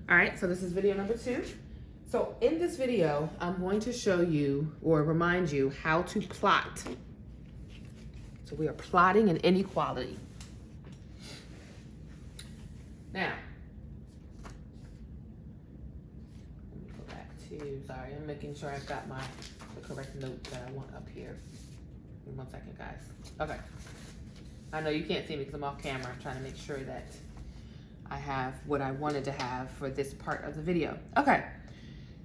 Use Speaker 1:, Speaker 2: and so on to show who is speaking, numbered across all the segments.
Speaker 1: All right, so this is video number 2. So in this video, I'm going to show you or remind you how to plot. So we are plotting an inequality. Now, let me go back to, sorry, I'm making sure I've got the correct note that I want up here. Give me 1 second, guys. Okay. I know you can't see me because I'm off camera. I'm trying to make sure that I have what I wanted to have for this part of the video. Okay,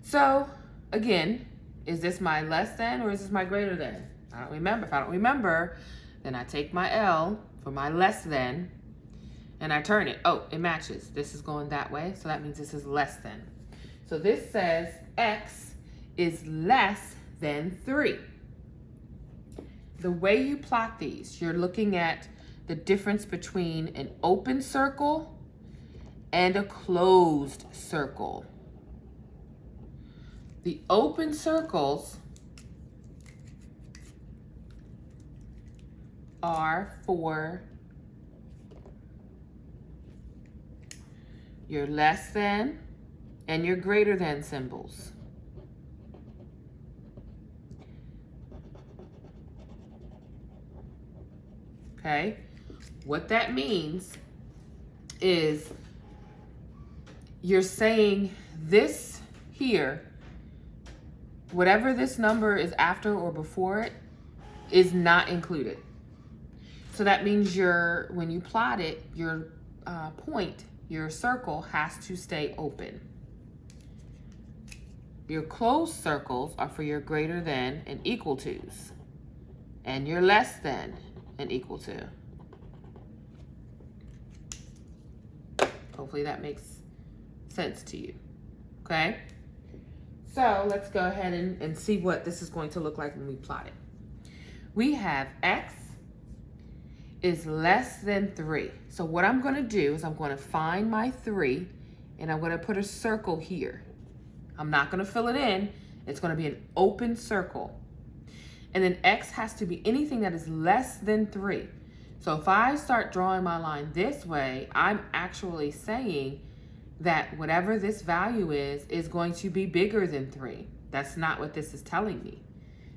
Speaker 1: so again, is this my less than or is this my greater than? I don't remember. If I don't remember, then I take my L for my less than and I turn it. Oh, it matches. This is going that way, so that means this is less than. So this says X is less than 3. The way you plot these, you're looking at the difference between an open circle and a closed circle. The open circles are for your less than and your greater than symbols. Okay, what that means is you're saying this here, whatever this number is after or before it, is not included. So that means when you plot it, your point, your circle has to stay open. Your closed circles are for your greater than and equal to's, and your less than and equal to. Hopefully that makes sense to you, okay? So let's go ahead and see what this is going to look like when we plot it. We have X is less than 3. So what I'm gonna do is I'm gonna find my 3 and I'm gonna put a circle here. I'm not gonna fill it in. It's gonna be an open circle. And then X has to be anything that is less than 3. So if I start drawing my line this way, I'm actually saying that whatever this value is going to be bigger than 3. That's not what this is telling me.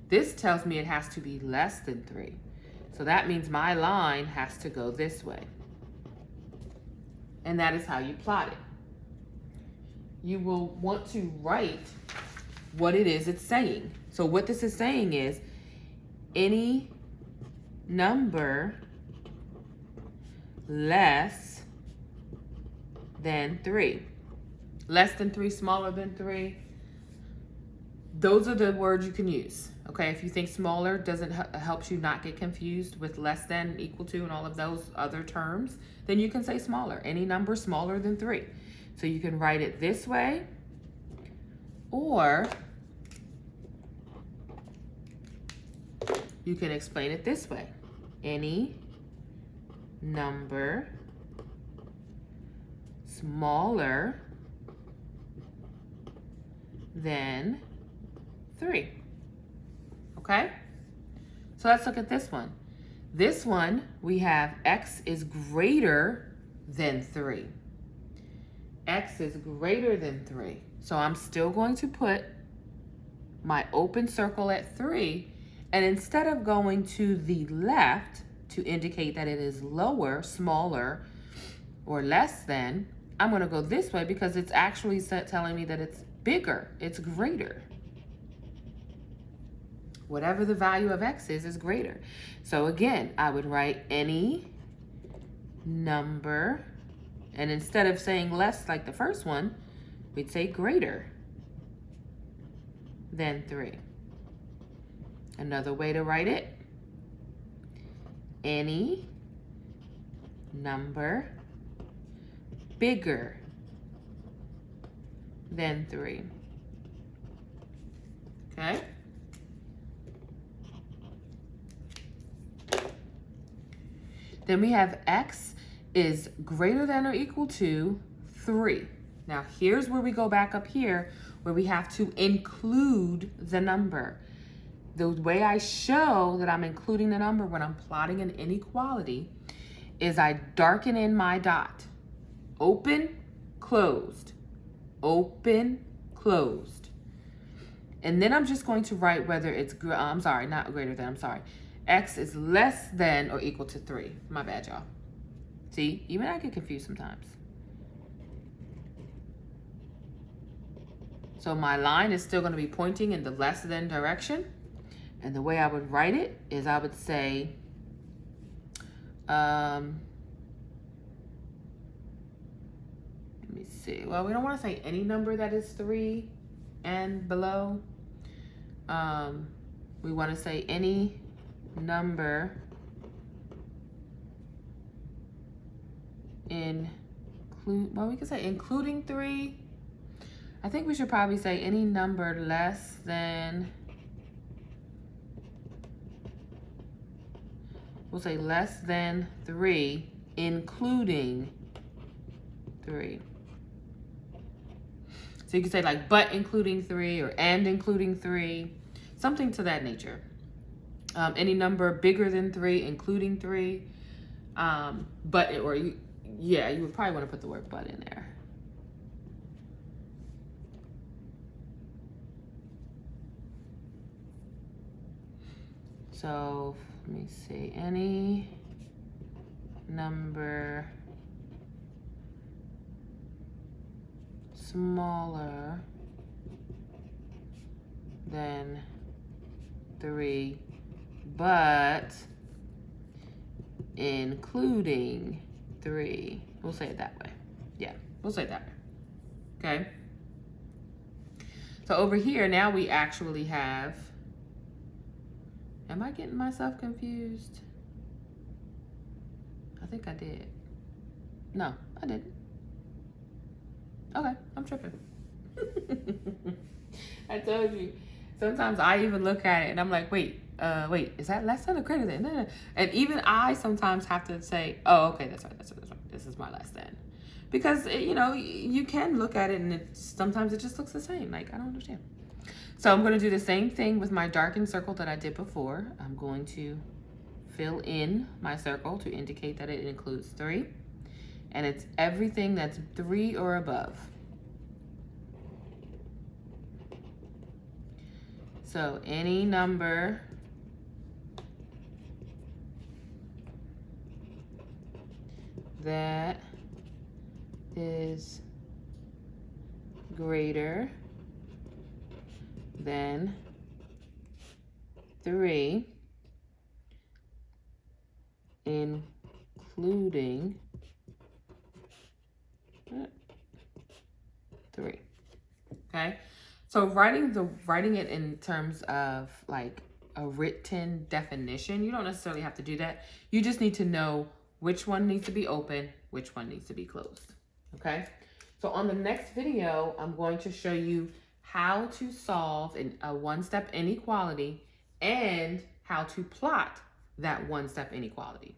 Speaker 1: This tells me it has to be less than 3. So that means my line has to go this way. And that is how you plot it. You will want to write what it is it's saying. So what this is saying is any number less than 3. Less than 3, smaller than 3. Those are the words you can use. Okay, if you think smaller doesn't helps you not get confused with less than, equal to, and all of those other terms, then you can say smaller. Any number smaller than 3. So you can write it this way, or you can explain it this way. Any number smaller than 3. Okay? So let's look at this one. This one, we have X is greater than 3. X is greater than 3. So I'm still going to put my open circle at 3, and instead of going to the left to indicate that it is lower, smaller, or less than, I'm going to go this way because it's actually telling me that it's bigger, it's greater. Whatever the value of X is greater. So again, I would write any number, and instead of saying less like the first one, we'd say greater than 3. Another way to write it, any number bigger than 3. Okay? Then we have X is greater than or equal to 3. Now here's where we go back up here where we have to include the number. The way I show that I'm including the number when I'm plotting an inequality is I darken in my dot. Open, closed. open, closed. And then I'm just going to write whether it's, not greater than, X is less than or equal to 3. My bad, y'all. See, even I get confused sometimes. So my line is still going to be pointing in the less than direction. And the way I would write it is I would say, let me see. Well, we don't want to say any number that is 3 and below. We want to say any number we can say including 3. I think we should probably say any number less than, we'll say less than 3, including 3. So you can say like, but including 3 or and including 3, something to that nature. Any number bigger than 3, including 3. You would probably want to put the word but in there. So let me see, any number smaller than 3, but including 3. We'll say it that way. Yeah, we'll say it that way. Okay. So over here, now we actually have, am I getting myself confused? I think I did. No, I didn't. Okay, I'm tripping. I told you. Sometimes I even look at it and I'm like, wait, is that less than or greater than? And even I sometimes have to say, oh, okay, that's right. This is my less than. Because, you can look at it and sometimes it just looks the same. Like, I don't understand. So I'm going to do the same thing with my darkened circle that I did before. I'm going to fill in my circle to indicate that it includes 3. And it's everything that's 3 or above. So any number that is greater than 3, including 3. Okay, so writing it in terms of like a written definition, you don't necessarily have to do that. You just need to know which one needs to be open, which one needs to be closed. Okay, so on the next video, I'm going to show you how to solve a one-step inequality and how to plot that one-step inequality.